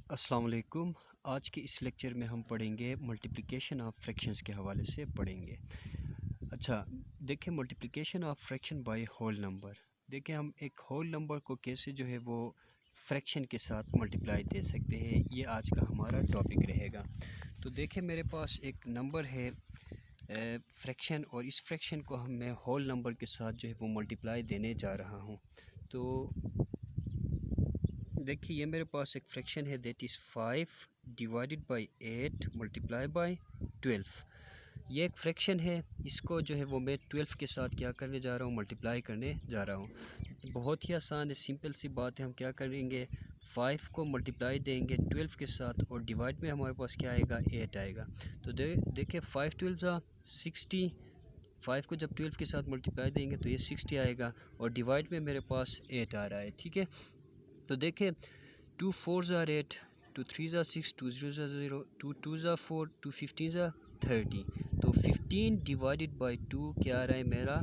अस्सलाम वालेकुम। आज के इस लेक्चर में हम पढ़ेंगे मल्टीप्लिकेशन ऑफ फ्रैक्शंस के हवाले से पढ़ेंगे। अच्छा, देखें multiplication of fraction by whole number. देखें हम एक होल नंबर को कैसे जो है वो फ्रैक्शन के साथ मल्टीप्लाई दे सकते हैं, ये आज का हमारा टॉपिक रहेगा। तो देखें मेरे पास एक नंबर है फ्रैक्शन, और इस फ्रैक्शन को मैं होल नंबर के साथ जो है वो मल्टीप्लाई देने जा रहा हूँ। तो देखिए ये मेरे पास एक फ्रैक्शन है, that is 5 divided by 8 multiply by 12। ये एक फ्रैक्शन है, इसको जो है वो मैं 12 के साथ क्या करने जा रहा हूँ, मल्टीप्लाई करने जा रहा हूँ। बहुत ही आसान है, सिंपल सी बात है। हम क्या करेंगे, 5 को मल्टीप्लाई देंगे 12 के साथ, और डिवाइड में हमारे पास क्या आएगा, 8 आएगा। तो देखिए 5 12 60। 5 को जब 12 के साथ मल्टीप्लाई देंगे तो ये 60 आएगा, और डिवाइड में मेरे पास 8 आ रहा है। ठीक है, तो देखें 2 4s are 8, 2 3s are 6, 2 0s are 0, 2 2s are 4, 2 15s are 30। तो 15 डिवाइडेड बाय 2 क्या आ रहा है, मेरा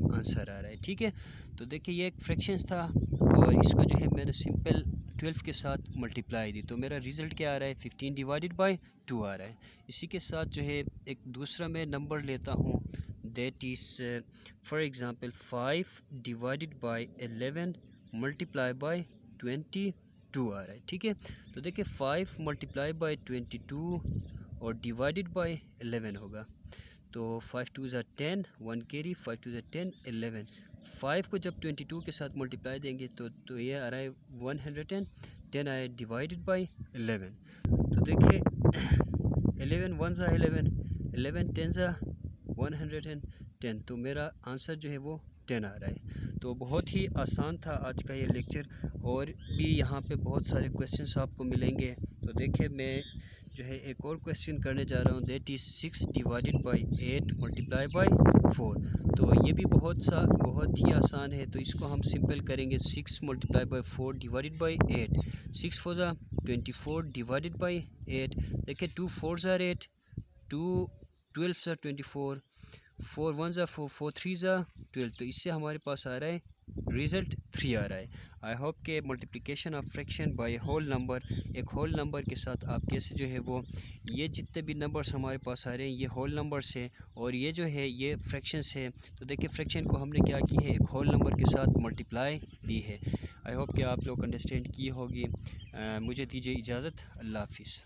आंसर आ रहा है। ठीक है, तो देखिए ये एक फ्रैक्शंस था, और इसको जो है मैंने सिंपल 12 के साथ मल्टीप्लाई दी, तो मेरा रिज़ल्ट क्या आ रहा है, 15 डिवाइडेड बाय 2 आ रहा है। इसी के साथ जो है एक दूसरा मैं नंबर लेता हूँ, that is for example 5 divided by 11 multiply by 22 आ रहा है। ठीक है, तो देखिए 5 मल्टीप्लाई बाय 22 और डिवाइडेड बाय 11 होगा। तो 5 2s are 10, 1 carry, 5 2s are 10, 11। 5 को जब 22 के साथ मल्टीप्लाई देंगे तो ये आ रहा है 110 आया, डिवाइडेड बाय 11। तो देखिए 11 1s are 11, 11 10s are 110, तो मेरा आंसर जो है वो 10 आ रहा है। तो बहुत ही आसान था आज का ये लेक्चर, और भी यहाँ पे बहुत सारे क्वेश्चंस आपको मिलेंगे। तो देखिए मैं जो है एक और क्वेश्चन करने जा रहा हूँ, that is 6 divided by 8 multiply by 4। तो ये भी बहुत ही आसान है, तो इसको हम सिंपल करेंगे। 6 मल्टीप्लाई बाय 4 डिवाइडेड बाय 8, 6 4 ज़ा 24 डिवाइडेड बाय 8। देखिए 2 4s are 8, 2 12s are 24, 4 1s are 4, 4 3s are 12। तो इससे हमारे पास आ रहा है रिज़ल्ट 3 आ रहा है। आई होप के multiplication of fraction by whole number, एक होल नंबर के साथ आप कैसे जो है वो, ये जितने भी नंबर्स हमारे पास आ रहे हैं ये होल नंबर्स है, और ये जो है ये फ्रैक्शंस है। तो देखिए फ्रैक्शन को हमने क्या की है, एक होल नंबर के साथ मल्टीप्लाई दी है। आई होप कि आप लोग अंडरस्टैंड की होगी। मुझे दीजिए इजाज़त, अल्लाह हाफिज़।